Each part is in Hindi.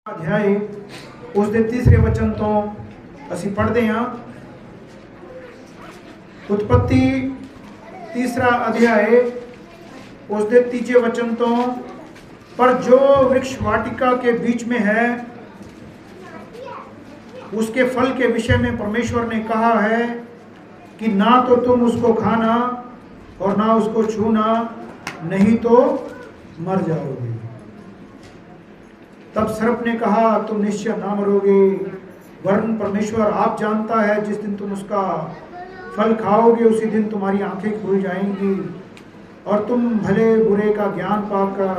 अध्याय उसके तीसरे वचन तो असी पढ़ते हैं। उत्पत्ति तीसरा अध्याय उसके तीजे वचन तो, पर जो वृक्ष वाटिका के बीच में है उसके फल के विषय में परमेश्वर ने कहा है कि ना तो तुम उसको खाना और ना उसको छूना, नहीं तो मर जाओगे। तब सर्प ने कहा, तुम निश्चय ना मरोगे, वरन परमेश्वर आप जानता है जिस दिन तुम उसका फल खाओगे उसी दिन तुम्हारी आंखें खुल जाएंगी और तुम भले बुरे का ज्ञान पाकर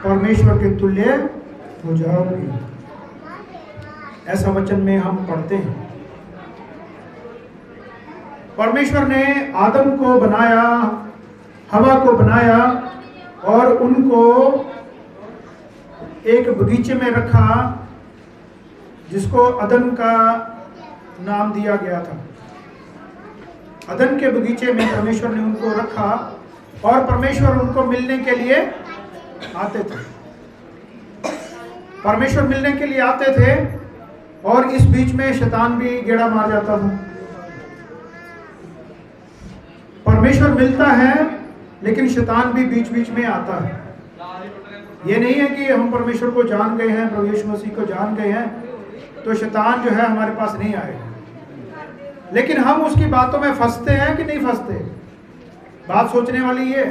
परमेश्वर के तुल्य हो जाओगे। ऐसा वचन में हम पढ़ते हैं। परमेश्वर ने आदम को बनाया, हवा को बनाया और उनको एक बगीचे में रखा जिसको अदन का नाम दिया गया था। अदन के बगीचे में परमेश्वर ने उनको रखा और परमेश्वर उनको मिलने के लिए आते थे। परमेश्वर मिलने के लिए आते थे और इस बीच में शैतान भी गेड़ा मार जाता था। परमेश्वर मिलता है लेकिन शैतान भी बीच बीच में आता है। ये नहीं है कि हम परमेश्वर को जान गए हैं, प्रभु यीशु मसीह को जान गए हैं तो शैतान जो है हमारे पास नहीं आएगा, लेकिन हम उसकी बातों में फंसते हैं कि नहीं फंसते। बात सोचने वाली ये।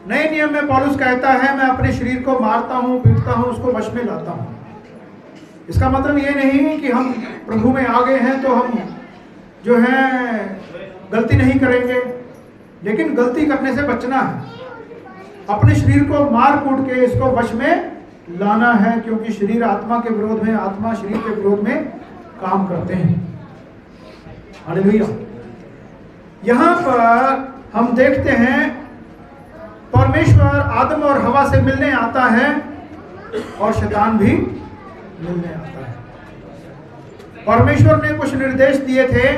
नए नियम में पौलुस कहता है, मैं अपने शरीर को मारता हूं, पीटता हूं, उसको वश में लाता हूं। इसका मतलब ये नहीं कि हम प्रभु में आ गए हैं तो हम जो है गलती नहीं करेंगे, लेकिन गलती करने से बचना है। अपने शरीर को मार कूट के इसको वश में लाना है, क्योंकि शरीर आत्मा के विरोध में, आत्मा शरीर के विरोध में काम करते हैं। हालेलुया। यहां पर हम देखते हैं परमेश्वर आदम और हवा से मिलने आता है और शैतान भी मिलने आता है। परमेश्वर ने कुछ निर्देश दिए थे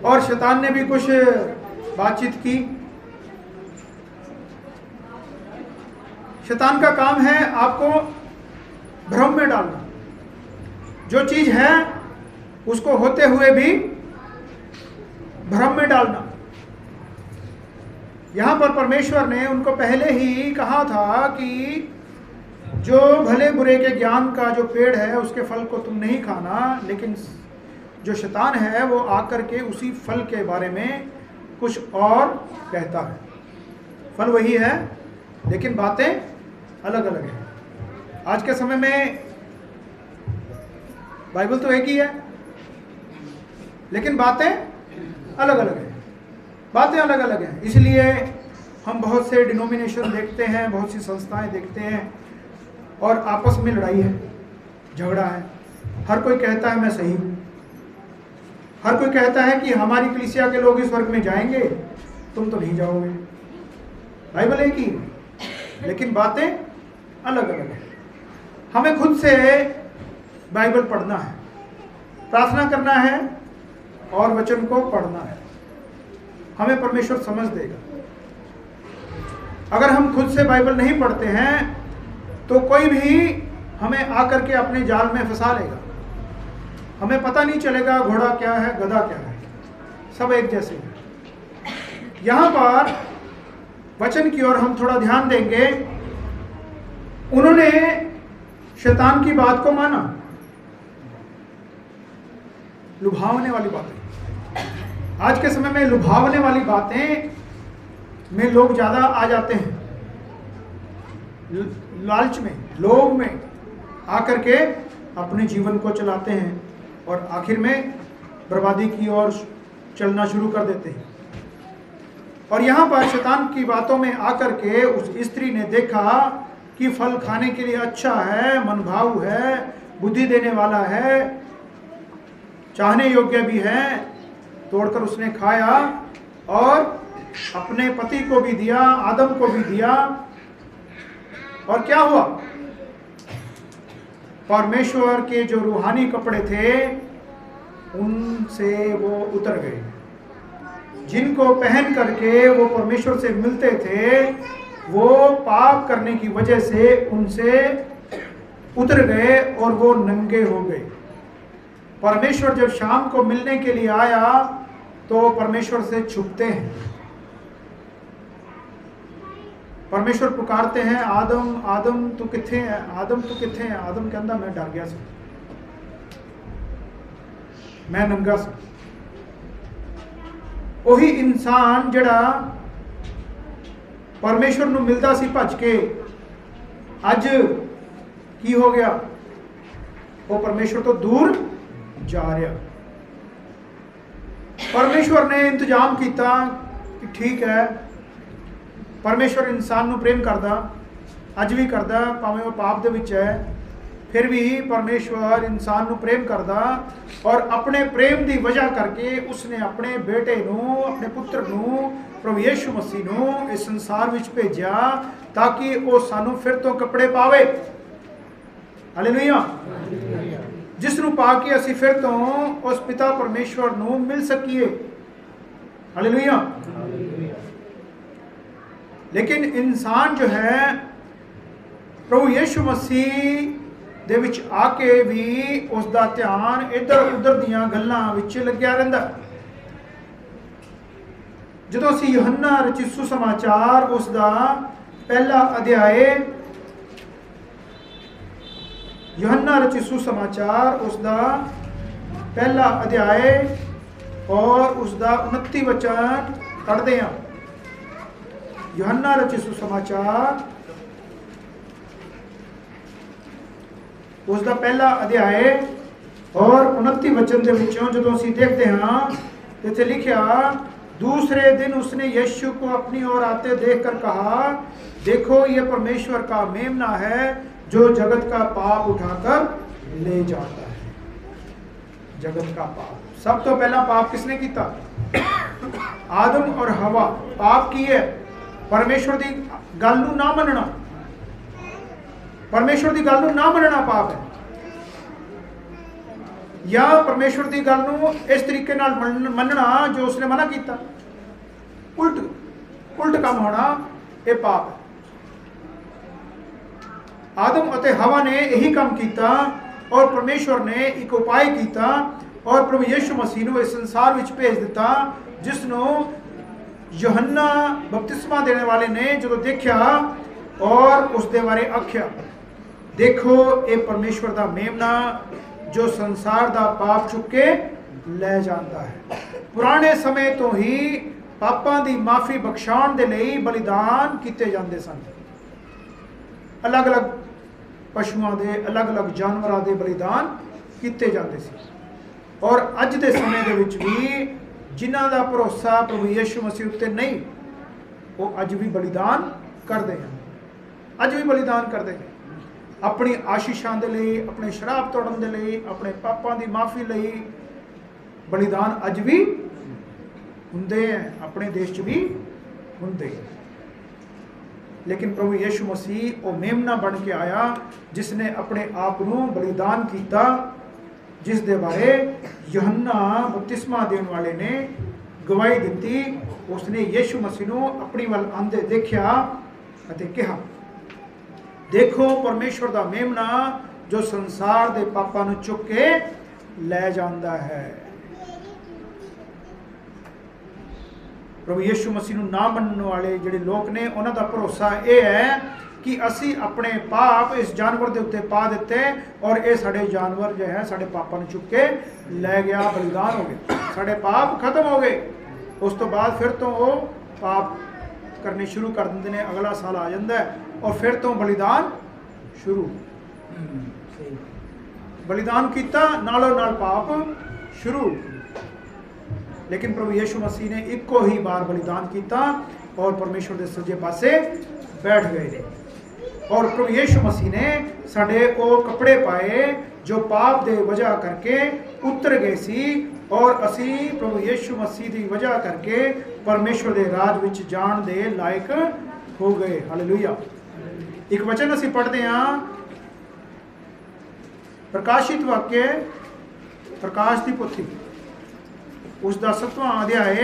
और शैतान ने भी कुछ बातचीत की। शैतान का काम है आपको भ्रम में डालना, जो चीज है उसको होते हुए भी भ्रम में डालना। यहां पर परमेश्वर ने उनको पहले ही कहा था कि जो भले बुरे के ज्ञान का जो पेड़ है उसके फल को तुम नहीं खाना, लेकिन जो शैतान है वो आकर के उसी फल के बारे में कुछ और कहता है। फल वही है लेकिन बातें अलग अलग है। आज के समय में बाइबल तो एक ही है लेकिन बातें अलग अलग है। बातें अलग अलग हैं, इसलिए हम बहुत से डिनोमिनेशन देखते हैं, बहुत सी संस्थाएं देखते हैं और आपस में लड़ाई है, झगड़ा है। हर कोई कहता है मैं सही हूं, हर कोई कहता है कि हमारी कलीसिया के लोग इस स्वर्ग में जाएंगे, तुम तो नहीं जाओगे। बाइबल एक ही लेकिन बातें अलग अलग है। हमें खुद से बाइबल पढ़ना है, प्रार्थना करना है और वचन को पढ़ना है। हमें परमेश्वर समझ देगा। अगर हम खुद से बाइबल नहीं पढ़ते हैं तो कोई भी हमें आकर के अपने जाल में फंसा लेगा। हमें पता नहीं चलेगा घोड़ा क्या है, गधा क्या है, सब एक जैसे हैं। यहां पर वचन की ओर हम थोड़ा ध्यान देंगे। उन्होंने शैतान की बात को माना। लुभावने वाली बातें, आज के समय में लुभावने वाली बातें में लोग ज्यादा आ जाते हैं। लालच में, लोभ में आकर के अपने जीवन को चलाते हैं और आखिर में बर्बादी की ओर चलना शुरू कर देते हैं। और यहाँ पर शैतान की बातों में आकर के उस स्त्री ने देखा कि फल खाने के लिए अच्छा है, मनभाऊ है, बुद्धि देने वाला है, चाहने योग्य भी है। तोड़कर उसने खाया और अपने पति को भी दिया, आदम को भी दिया। और क्या हुआ? परमेश्वर के जो रूहानी कपड़े थे उनसे वो उतर गए, जिनको पहन करके वो परमेश्वर से मिलते थे वो पाप करने की वजह से उनसे उतर गए और वो नंगे हो गए। परमेश्वर जब शाम को मिलने के लिए आया तो परमेश्वर से छुपते हैं। परमेश्वर पुकारते हैं, आदम आदम तू किथे है, आदम तू किथे है। आदम कहता मैं डर गया सी, मैं नंगा सी। ਉਹੀ इंसान ਜਿਹੜਾ परमेश्वर ਨੂੰ ਮਿਲਦਾ ਸੀ ਭੱਜ ਕੇ, ਅੱਜ ਕੀ ਹੋ ਗਿਆ? ਉਹ परमेश्वर ਤੋਂ दूर जा रहा। परमेश्वर ने इंतजाम किया कि ठीक है, परमेश्वर इंसान ਨੂੰ प्रेम करता, ਅੱਜ भी करता, भावें वो पाप ਦੇ ਵਿੱਚ है, फिर भी परमेश्वर इंसान ਨੂੰ प्रेम करता और अपने प्रेम की वजह करके उसने अपने बेटे ਨੂੰ, अपने पुत्र ਨੂੰ, प्रभु यीशु मसीह ਨੂੰ इस संसार ਵਿੱਚ भेजा ताकि वो सानू फिर तो कपड़े पावे। हालेलुया। जिस ਨੂੰ पा के असी फिर तो उस पिता परमेश्वर ਨੂੰ मिल सकीए। हालेलुया। लेकिन इंसान जो है प्रभु यीशु मसीह ਦੇ ਵਿੱਚ ਆ ਕੇ ਵੀ ਉਸ ਦਾ ਧਿਆਨ ਇੱਧਰ ਉੱਧਰ ਦੀਆਂ ਗੱਲਾਂ ਵਿੱਚ ਲੱਗਿਆ ਰਹਿੰਦਾ। ਜਦੋਂ ਅਸੀਂ ਯਹੋਨਾ ਰਚਿਤ ਸੁਸਮਾਚਾਰ ਉਸ ਦਾ ਪਹਿਲਾ ਅਧਿਆਏ, ਯਹੋਨਾ ਰਚਿਤ ਸੁਸਮਾਚਾਰ ਉਸ ਦਾ ਪਹਿਲਾ ਅਧਿਆਏ ਔਰ ਉਸ ਦਾ 29 ਵਚਨ ਪੜ੍ਹਦੇ ਹਾਂ। ਯਹੋਨਾ ਰਚਿਤ ਸੁਸਮਾਚਾਰ उसका पहला अध्याय और 29 वचन के विचों जो असीं देखते हाँ, इत्थे लिखिया, दूसरे दिन उसने यीशु को अपनी ओर आते देखकर कहा, देखो ये परमेश्वर का मेमना है जो जगत का पाप उठाकर ले जाता है। जगत का पाप, सब तो पहला पाप किसने किया? आदम और हवा पाप किए। परमेश्वर की गल नूं ना मनना, परमेश्वर की गल ना मनना पाप है, या परमेश्वर की गल इस तरीके नाल मनना जो उसने मना किया, उल्ट उल्ट काम होना, यह पाप है। आदम और हवा ने यही काम किया और परमेश्वर ने एक उपाय किया और प्रभु यीशु मसीह को इस संसार में भेज दिता, जिसनों यूहन्ना बपतिस्मा देने वाले ने जो देखा और उसके बारे आख्या, देखो ये परमेश्वर का मेमना जो संसार का पाप चुक के ले जाता है। पुराने समय तो ही पापां की माफ़ी बख्शाण दे लई बलिदान किए जाते सन। अलग अलग पशुओं के, अलग अलग जानवरों के बलिदान किए जाते सी। और अज के समय दे विच भी जिन्हां दा भरोसा प्रभु यीशु मसीह उत्ते नहीं, वो अज भी बलिदान करते हैं, अज भी बलिदान करते हैं अपनी आशीषां दे लई, अपने शराब तोड़न दे लई, अपने पापां दी माफ़ी लई बलिदान अज भी हुंदे हैं, अपने देश च भी हुंदे। लेकिन प्रभु यीशु मसीह वो मेमना बन के आया जिसने अपने आप नूं बलिदान किया, जिस दे बारे यूहन्ना बपतिस्मा देने वाले ने गवाही दी। उसने यीशु मसीह नूं अपनी वल आंदे देखा अते कहा, देखो परमेश्वर का मेमना जो संसार के पापां नूं चुक के ले जाता है। प्रभु यीशु मसीह नूं ना मनने वाले जिहड़े लोग ने, उन्हां दा भरोसा यह है कि असी अपने पाप इस जानवर के उत्ते पा दिते और ये साडे जानवर जो है साडे पापां नूं चुक के ले गया, बलिदान हो गए, साडे पाप खत्म हो गए। उस तो बाद फिर तो वो पाप करने शुरू कर देंगे ने, अगला साल आ जाता है और फिर तो बलिदान शुरू। बलिदान किया नालों नाल पाप शुरू। लेकिन प्रभु यीशु मसीह ने एको ही बार बलिदान किया और परमेश्वर के सज्जे पासे बैठ गए। और प्रभु यीशु मसीह ने साडे वो कपड़े पाए जो पाप दे वजह करके उतर गए सी और असी प्रभु यीशु मसीह की वजह करके परमेश्वर के राज विच जाण दे लायक हो गए। हालेलुया। एक वचन असी पढ़ते हैं, प्रकाशित वाक्य प्रकाश की पोथी उसका 7वां अध्याय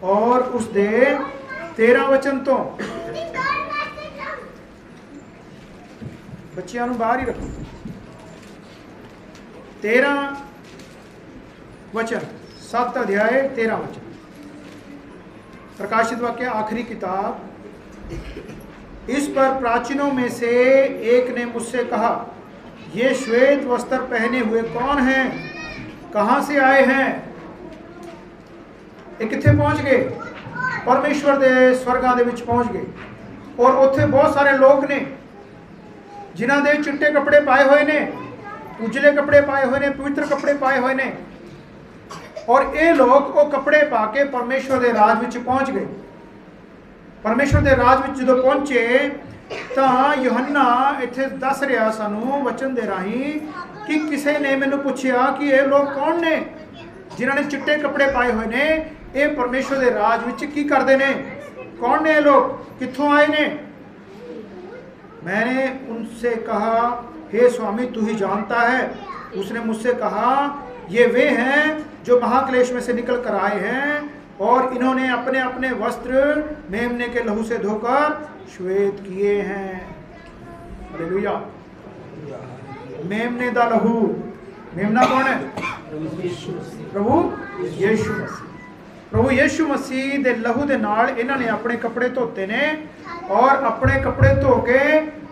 और उसके 13 वचन तो बच्चियां नूं बाहर ही रखो। 13 वचन 7 अध्याय 13 वचन। प्रकाशित वाक्य आखिरी किताब। इस पर प्राचीनों में से एक ने मुझसे कहा, ये श्वेत वस्त्र पहने हुए कौन हैं, कहां से आए हैं? ये कित्थे पहुंच गए? परमेश्वर दे स्वर्गां दे विच पहुंच गए। और उत्थे बहुत सारे लोग ने जिन्हां दे चिट्टे कपड़े पाए हुए ने, उजले कपड़े पाए हुए ने, पवित्र कपड़े पाए हुए ने। और ये लोग वो कपड़े पा के परमेश्वर के राज विच पहुंच गए। परमेश्वर के राज विच जदों पहुंचे तां यूहन्ना इत्थे दस रहा सानू वचन दे राही कि किसी ने मैनू पूछया कि ये लोग कौन ने जिन्होंने चिट्टे कपड़े पाए हुए ने, ये परमेश्वर के राज विच की करते ने? कौन ने ये लोग, कित्थों आए ने? मैंने उनसे कहा, हे स्वामी तू ही जानता है। उसने मुझसे कहा, ये वे हैं जो महाक्लेश में से निकल कर आए हैं और इन्होंने अपने अपने वस्त्र मेमने के लहू से धोकर श्वेत किए हैं। हालेलुया। मेमने दा लहू, मेमना कौन है? प्रभु यीशु मसीह। प्रभु यीशु मसीह दे लहू दे नाल इन्हां ने अपने कपड़े धोते ने और अपने कपड़े धो के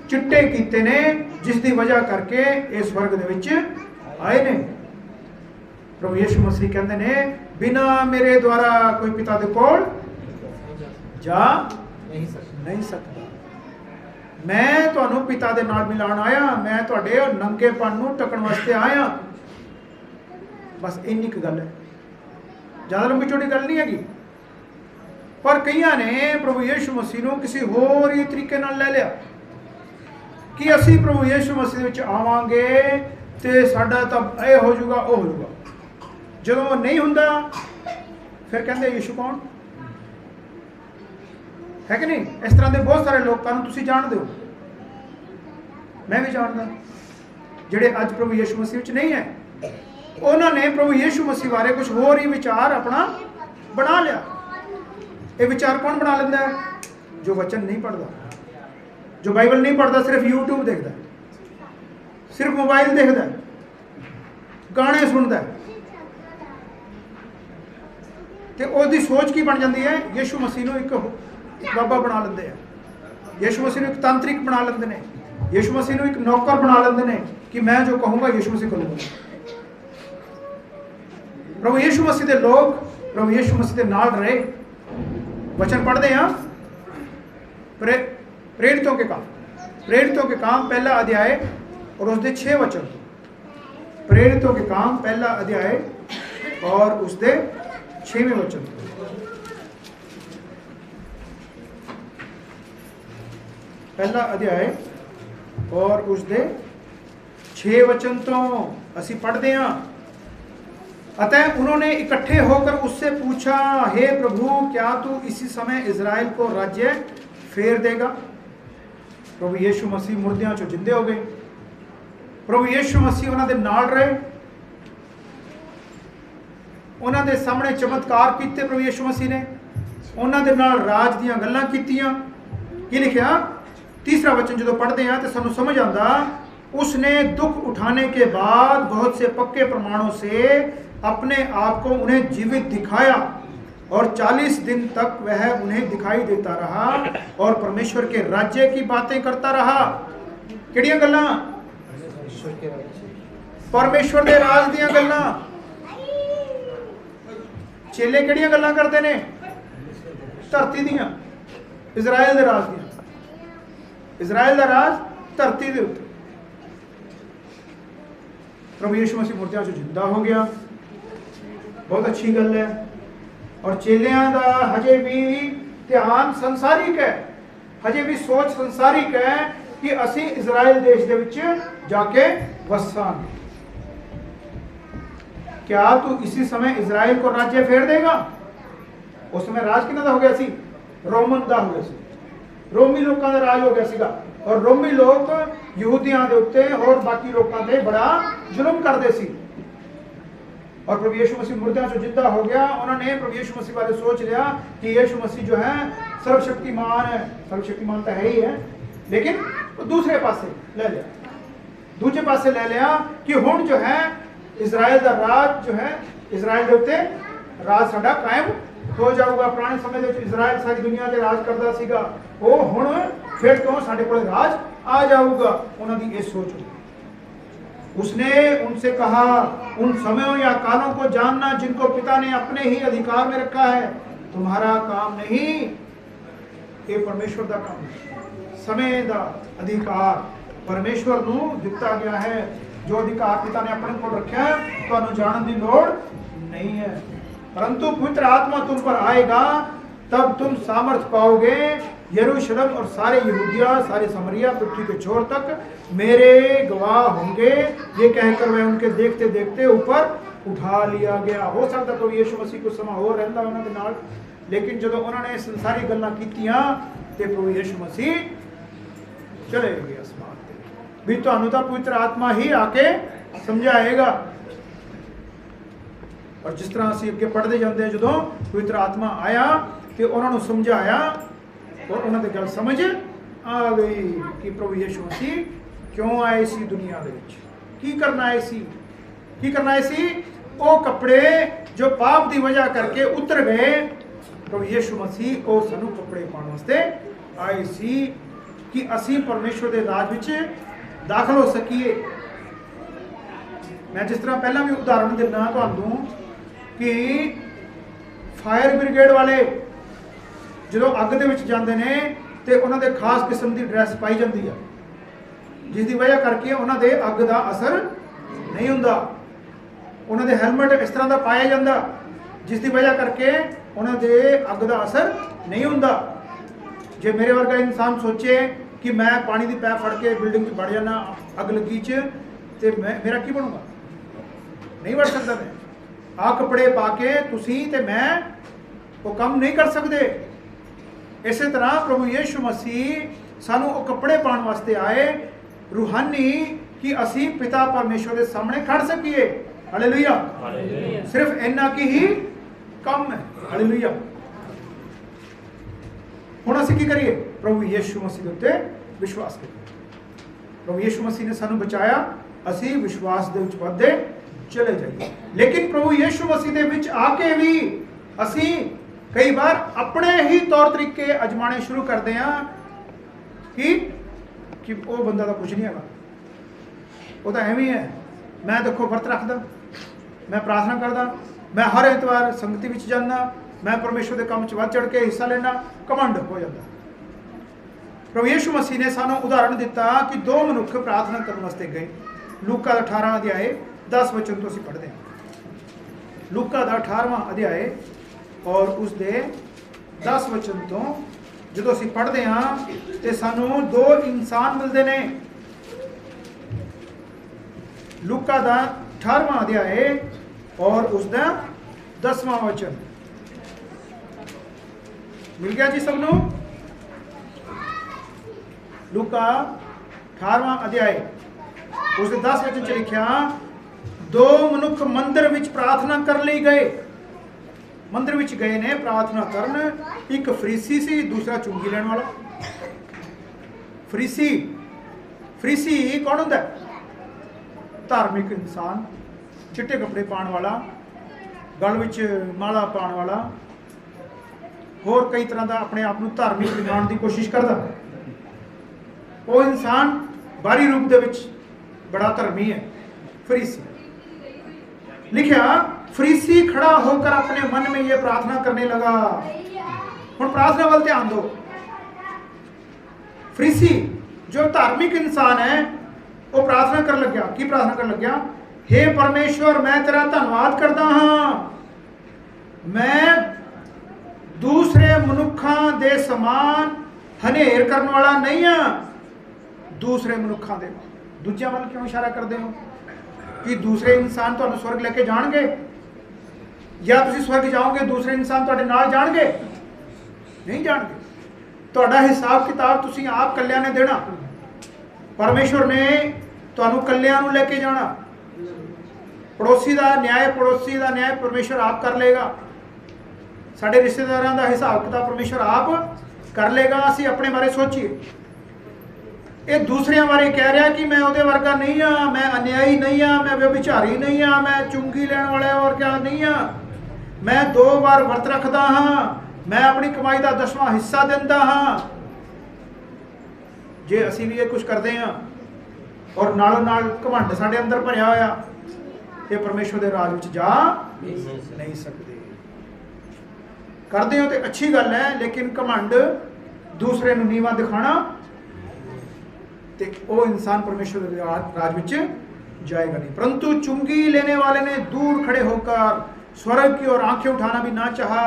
चिट्टे कीते ने, जिस दी वजह करके इस स्वर्ग दे विच आए ने। प्रभु यीशु मसीह कहते ने, बिना मेरे द्वारा कोई पिता दे कोल जा नहीं सकता। मैं तुहानू पिता दे नाल मिलाण आया, मैं तुहाडे नंगेपन नूं ढकण वास्ते आया। बस इन्नी क गल है, ज़्यादा लंबी चौड़ी गल नहीं हैगी। पर कईयां ने प्रभु यीशु मसीह नूं किसी होर ही तरीके नाल ले लिया कि असी प्रभु यीशु मसीह विच आवांगे ते साडा तां ये हो जाऊगा, वो हो जाऊगा। जदों वो नहीं हुंदा फिर कहंदे यीशु कौन है कि नहीं? इस तरह के बहुत सारे लोगों को तुसीं जानदे हो, मैं भी जानदा, जिहड़े अज प्रभु यीशु मसीह विच नहीं है। उन्होंने प्रभु यीशु मसीह बारे कुछ होर ही विचार अपना बना लिया। ये विचार कौन बना लेंदा है? जो वचन नहीं पढ़ता, जो बाइबल नहीं पढ़ता, सिर्फ यूट्यूब देखता है, सिर्फ मोबाइल देखता है, गाने सुनता है, तो उसकी सोच की बन जाती है? यीशु मसीह नूं एक बाबा बना लेंदे हैं, यीशु मसीह नूं एक तांत्रिक बना लेंदे ने, यीशु मसीह नूं एक नौकर बना लेंदे ने कि मैं जो कहूँगा यीशु मसीह करूँगा। प्रभु यीशु मसीह के लोग प्रभु यीशु मसीह के नाल रहे। वचन पढ़ते हैं प्रेरितों के काम, प्रेरितों के काम पहला अध्याय और उसके 6 वचन। प्रेरितों के काम पहला अध्याय और उसके 6वें वचन। पहला अध्याय और उसके 6 वचन तो असी पढ़ते हैं। अतः उन्होंने इकट्ठे होकर उससे पूछा, हे प्रभु क्या तू इसी समय इजराइल को राज्य फेर देगा? प्रभु यीशु मसीह मुर्दियां चो जिंदे हो गए। प्रभु यीशु मसीह उन्होंने नाल रहे, उन्होंने सामने चमत्कार किए। प्रभु यीशु मसीह ने उन्होंने नाल राज दियां गल्लां कीतियां। की लिखिया? 3रा वचन जो पढ़ते हैं तो सानू समझ आता, उसने दुख उठाने के बाद बहुत से पक्के प्रमाणों से अपने आप को उन्हें जीवित दिखाया और 40 दिन तक वह उन्हें दिखाई देता रहा और परमेश्वर के राज्य की बातें करता रहा। किहड़ियां गल्लां? परमेश्वर के राज दियां गल्लां। चेले किहड़ियां गल्लां करते ने? धरती दियां, इजराइल दे राज दियां। इजराइल दा राज धरती दे उत्ते। प्रभु यीशु मसीह मुर्दियां चों जिंदा हो गया, बहुत अच्छी गल है। और चेलियां दा हजे भी ध्यान संसारिक है, हजे भी सोच संसारिक है कि असी इजराइल देश दे विच जाके वसांगे। क्या तू इसी समय इजराइल को राज्य फेर देगा? उस समय राज किन्हां दा हो गया सी? रोमन दा हो गया सी, रोमी लोगों का राज हो गया सीगा। और रोमी लोग यहूदियों के उत्ते और बाकी लोगों पे बड़ा जुल्म करते सी। और प्रभु यीशु मसीह मुर्दों से जिंदा हो गया। उन्होंने प्रभु यीशु मसीह बारे सोच लिया कि यीशु मसीह जो है सर्वशक्तिमान है। सर्वशक्तिमान तो है ही है, लेकिन दूसरे पासे ले लिया, दूसरे पासे ले लिया कि हुण जो है इजराइल का राज जो है, इजराइल के उत्ते राज साडा कायम हो जाऊगा। पुराने समय में इजराइल सारी दुनिया के राज करता सीगा, वो हुण फिर तो साडे कोल राज आ जाऊगा। उन्होंने ये सोच ली। उसने उनसे कहा, उन समयों या कालों को जानना जिनको पिता ने अपने ही अधिकार में रखा है, तुम्हारा काम नहीं, ये परमेश्वर का काम है। समय का अधिकार परमेश्वर नू दिता गया है। जो अधिकार पिता ने अपने को रखा है तो जानने की लोड़ नहीं है, परंतु पवित्र आत्मा तुम पर आएगा तब तुम सामर्थ पाओगे। यरूशलेम और सारे यहूदिया, सारे समरिया, पृथ्वी के छोर तक मेरे गवाह होंगे। ये कहकर वह उनके देखते देखते ऊपर उठा लिया गया। हो सकता तो यीशु मसीह कुछ समय और रहता उन्होंने नाल, लेकिन जो उन्होंने सारी गल्लां कीतियां ते प्रभु यीशु मसीह चले गए आसमान ते। भी तुहानू तां पवित्र आत्मा ही आके समझाएगा। और जिस तरह असीं अगे पढ़ते जाते हैं, जो पवित्र आत्मा आया तो उन्होंने समझाया और उन्होंने गल समझ आ गई कि प्रभु यीशु मसीह क्यों आए सी दुनिया दे विच, की करना आए सी, की करना आए सी। वो कपड़े जो पाप की वजह करके उतर गए, प्रभु यीशु मसीह वो सानू कपड़े पाने वास्ते आए सी कि असी परमेश्वर के राज विच दाखिल हो सकीए। मैं जिस तरह पहला भी उदाहरण देना तुहानू कि फायर ब्रिगेड वाले जो अग दे विच जांदे ने ते उन्हां दे खास किस्म की ड्रैस पाई जाती है, जिसकी वजह करके उन्हां दे अग का असर नहीं हुंदा। उन्हां दे हैलमेट इस तरह का पाया जाता जिसकी वजह करके उन्हां दे अग का असर नहीं हुंदा। जे मेरे वर्गा इंसान सोचे कि मैं पानी की पैप फड़ के बिल्डिंग बढ़ जाना अग लगी तो मेरा की बनूगा, नहीं बढ़ सकता। मैं आ कपड़े पा के तुसी ते मैं वो काम नहीं कर सकते। इस तरह प्रभु यीशु मसीह सानू वो कपड़े पाने वास्ते आए रूहानी कि असी पिता परमेश्वर के सामने खड़ सकीए। हालेलुया। सिर्फ इन्ना की ही कम है। हालेलुया। हुण असी की करिए? प्रभु यीशु मसीह के उत्ते विश्वास करिए। प्रभु यीशु मसीह ने सानू बचाया, असी विश्वास दे विच वधदे चले जाइए। लेकिन प्रभु यीशु मसीह दे विच आके भी असी कई बार अपने ही तौर तरीके अजमाने शुरू करते हैं कि वो बंदा तो कुछ नहीं है, वो तो एवं है। मैं देखो व्रत रखदा, मैं प्रार्थना करदा, मैं हर एतवार संगति विच जाना, मैं परमेश्वर के काम च वध चढ़ के हिस्सा लेना, कमंड हो जाता। प्रभु यीशु मसीह ने सानू उदाहरण दिता कि दो मनुख प्रार्थना करने वास्ते गए। लूका 18 अध्याय 10 वचन तो असीं पढ़ते हैं। लूका 18वां अध्याय और उसके 10 वचन तो जो असीं पढ़ते हैं तो सानू दो इंसान मिलते हैं। लूका 18वां अध्याय और उसका 10वां वचन मिल गया जी सबनू? लूका 18वां अध्याय उसके 10 वचन च लिखा, दो मनुख मंदिर विच प्रार्थना कर ली गए। मंदिर विच गए ने प्रार्थना करन, एक फरीसी सी, दूसरा चुंगी लैण वाला। फरीसी, फरीसी कौन होंदा? धार्मिक इंसान, चिट्टे कपड़े पाने वाला, गल विच माला पाने वाला, होर कई तरह का अपने आप को धार्मिक दिखाने की कोशिश करता। वो इंसान बाहरी रूप दे विच बड़ा धर्मी है, फरीसी। लिखा, फरीसी खड़ा होकर अपने मन में यह प्रार्थना करने लगा। हुण प्रार्थना वाल ध्यान दो। फरीसी जो धार्मिक इंसान है वो प्रार्थना कर लग गया। की प्रार्थना कर लग गया? हे परमेश्वर, मैं तेरा धन्यवाद करता हाँ, मैं दूसरे मनुखों दे समान हनेर करने वाला नहीं हाँ। दूसरे मनुखों दे, दूजिया वाल क्यों इशारा करते हो कि दूसरे इंसान तो स्वर्ग लेके जाएंगे या तुसी स्वर्ग जाओगे दूसरे इंसान तुहाडे नाल जाएंगे? नहीं जाएंगे। तुहाडा हिसाब किताब तुसी आप कल्याण ने देना। परमेश्वर ने तुहानू कल्याण नू लेके जाना। पड़ोसी का न्याय परमेश्वर आप कर लेगा, साढ़े रिश्तेदारों का हिसाब किताब परमेश्वर आप कर लेगा। असी अपने बारे सोचिए, ये दूसरे बारे कह रहा कि मैं उहदे वर्गा नहीं हाँ, मैं अन्यायी नहीं हाँ, मैं व्यभिचारी नहीं हाँ, मैं चुंगी लैण वाला और क्या नहीं हाँ, मैं 2 बार वर्त रखदा हाँ, मैं अपनी कमाई का 10वां हिस्सा देंदा हाँ। जे असी भी ये कुछ करते हैं और नालों नाल घमंड साडे अंदर भरिया होया, ये परमेश्वर के राज विच जा नहीं सकते। करते हो तो अच्छी गल है, लेकिन घमंड दूसरे नूं नीवा दिखाना ते वो इंसान परमेश्वर के राज विच जाएगा नहीं। परंतु चुंगी लेने वाले ने दूर खड़े होकर स्वर्ग की ओर आंखें उठाना भी ना चाहा,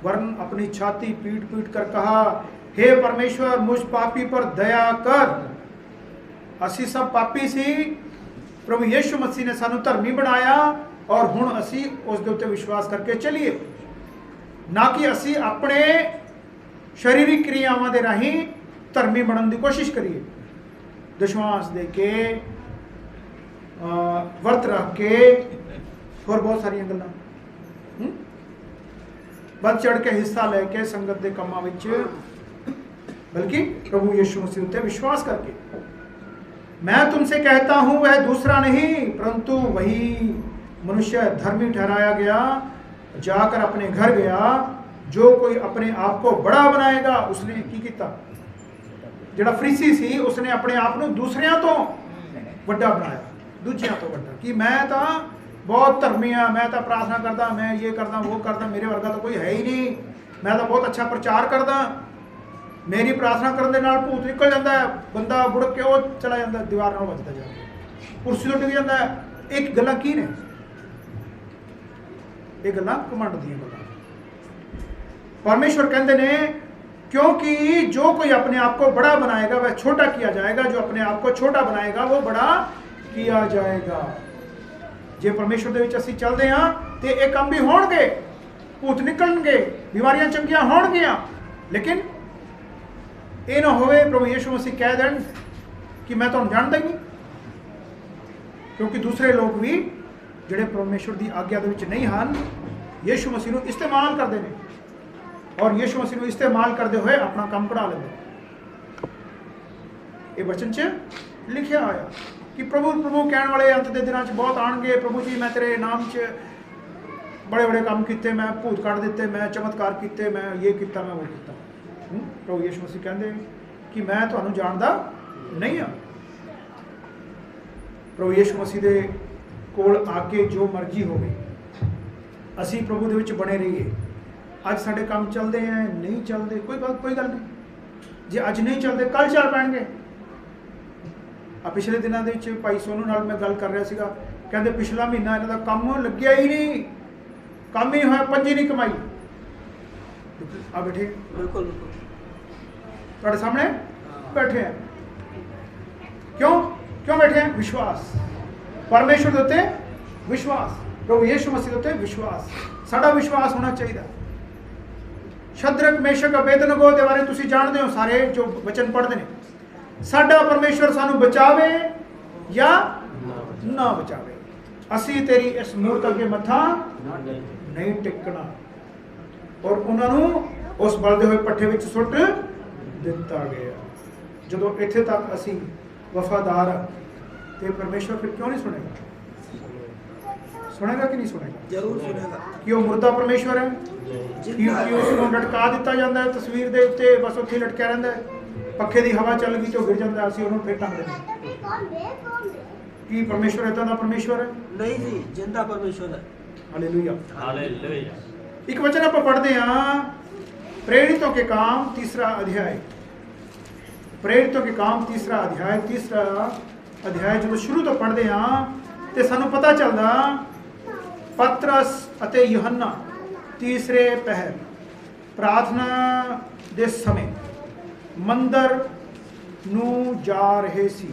वरन अपनी छाती पीट पीट कर कहा, हे परमेश्वर मुझ पापी पर दया कर। असी सब पापी सी, प्रभु यीशु मसीह ने सानू धर्मी बनाया और हुण असी उस दे उत्ते विश्वास करके चलिए, ना कि असी अपने शरीरिक क्रियावां दे राहीं धर्मी बनने की कोशिश करिए, दशवांश दे के वर्त रख के और बहुत सारिया गल्लां बढ़ चढ़ के हिस्सा लेके संगत के कामां विच, बल्कि प्रभु यीशु मसीह उत्ते विश्वास करके। मैं तुमसे कहता हूं वह दूसरा नहीं परंतु वही मनुष्य धर्मी ठहराया गया, जाकर अपने घर गया। जो कोई अपने आप को बड़ा बनाएगा, उसने की किया, जिहड़ा फरीसी सी उसने अपने आप को दूसरियां तो वड्डा बनाया, दूजियां तो वड्डा, कि मैं तो बहुत धर्मी हाँ, मैं तो प्रार्थना करदा, मैं ये करदा वो करदा, मेरे वर्गा तो कोई है ही नहीं, मैं तो बहुत अच्छा प्रचार करदा, मेरी प्रार्थना करने नाल भूत निकल जाता है, बंदा बुड़ के वो चला जाता है, दीवार नाल वजदा जाके कुर्सी तो डिग जाता है। एक गल्लां की ने, ये गल्लां घमंड दीयां गल्लां। परमेश्वर कहते ने क्योंकि जो कोई अपने आप को बड़ा बनाएगा वह छोटा किया जाएगा, जो अपने आप को छोटा बनाएगा वो बड़ा किया जाएगा। जे परमेश्वर दे विच असीं चलदे हां ते ये काम भी होणगे, भूत निकलणगे, बीमारियां चंगियां होणगियां, लेकिन ये ना होवे प्रभु यीशु मसीह कह देन कि मैं तुहानूं जानदा ही नहीं, क्योंकि दूसरे लोग भी जिहड़े परमेश्वर की आग्या दे विच नहीं हन, यीशु मसीह नूं इस्तेमाल करते हैं और यीशु मसीह नूं इस्तेमाल करते हुए अपना काम कढ़ा लेंदे। ये वचन च लिखिया होया कि प्रभु प्रभु कहने वाले अंत के दिनों बहुत आएंगे, प्रभु जी मैं तेरे नाम च बड़े बड़े काम किए, मैं भूत कढ़ दिते, मैं चमत्कार किए, मैं ये किया, मैं वो किया। प्रभु यीशु मसीह कहते कि मैं तुहानूं जानदा नहीं हाँ। प्रभु यीशु मसीह दे कोल आके जो मर्जी हो गई, असी प्रभु दे विच बने रहिए। अज साडे काम चलते हैं, नहीं चलते, कोई गल नहीं, जे अज नहीं चलते कल चल पैणगे। पिछले दिनों के भाई सोनू नाल मैं गल कर रहा सीगा, कहते पिछला महीना इन्हां दा काम लग्या ही नहीं, काम ही होया, पंजी नहीं कमाई। आ बैठे बिल्कुल तुहाडे सामने बैठे हैं, क्यों बैठे हैं? विश्वास, परमेश्वर के उत्ते विश्वास, प्रभु यीशु मसीह के उत्ते विश्वास, साडा विश्वास होना चाहिए। शद्रक मेशक अबेदनगो के बारे तुसीं जानते हो सारे जो वचन पढ़ते हैं, साडा परमेश्वर सानू बचावे या ना बचावे, असी तेरी इस मूर्त अगे मथा नहीं टिकना, और उन्होंने उस बलदे हुए पट्ठे विच सुट दिता गया। जो इत्थे तक असी वफादार तो परमेश्वर फिर क्यों नहीं सुनेगा? सुनेगा कि नहीं सुनेगा? जरूर सुनेगा। कि वो मुर्दा परमेश्वर है, कि उसको लटका दिता जाता है तस्वीर के उत्ते, बस उत्थे लटका रहिंदा है, पखे की हवा चल गई तो गिर जाता, असीं उहनूं फिर टंग दिंदे। कि परमेश्वर इदां दा परमेश्वर है? नहीं जी, जिंदा परमेश्वर है। Hallelujah, hallelujah. एक वचन आप पढ़ते हैं प्रेरितों के काम 3 अध्याय, प्रेरितों के काम 3 अध्याय जो शुरू तो पढ़ते हैं तो सानू पता चलता पतरस अते यूहन्ना तीसरे पहर प्रार्थना दे समय मंदिर नू जा रहे सी,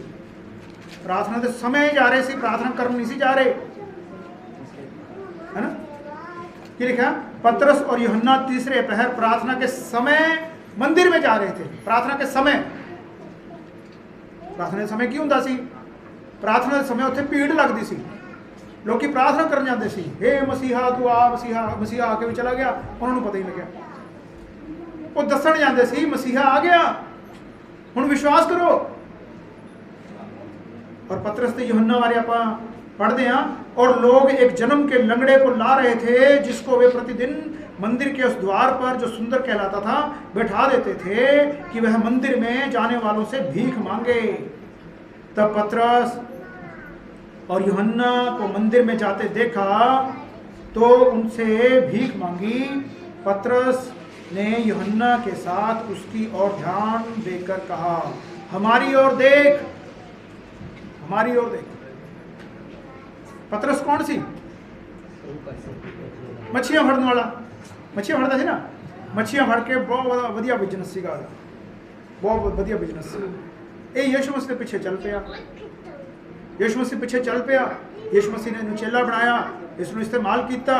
प्रार्थना दे समय जा रहे सी, प्रार्थना करने नहीं सी जा रहे, है ना? क्या लिखा? पतरस और यूहन्ना तीसरे पहर प्रार्थना के समय मंदिर में जा रहे थे। प्रार्थना के समय, प्रार्थना के समय की हुंदा सी? प्रार्थना के समय उत्थे भीड़ लगती सी, लोग प्रार्थना करन जाते सी, हे मसीहा तू आ, मसीहा। मसीहा आके भी चला गया, उन्होंने पता ही नहीं लग्या। वो दसन जाते सी मसीहा आ गया, हुण विश्वास करो। और पतरस ते यूहन्ना बारे आपां पढ़ते हैं, और लोग एक जन्म के लंगड़े को ला रहे थे, जिसको वे प्रतिदिन मंदिर के उस द्वार पर जो सुंदर कहलाता था बैठा देते थे कि वह मंदिर में जाने वालों से भीख मांगे। तब पतरस और यूहन्ना को मंदिर में जाते देखा तो उनसे भीख मांगी। पतरस ने यूहन्ना के साथ उसकी ओर ध्यान देकर कहा, हमारी ओर देख, हमारी ओर देख। पतरस कौन सी? मच्छियां फड़ने वाला, मच्छियां फड़ता सी ना, मच्छियां फड़ के बहुत वधिया बिजनेस सीगा, बहुत वधिया बिजनेस सी। ये यीशु मसीह के पीछे चल पिया, यीशु मसीह पीछे चल पिया। यीशु मसीह ने चेला बनाया, इसनूं इस्तेमाल किया।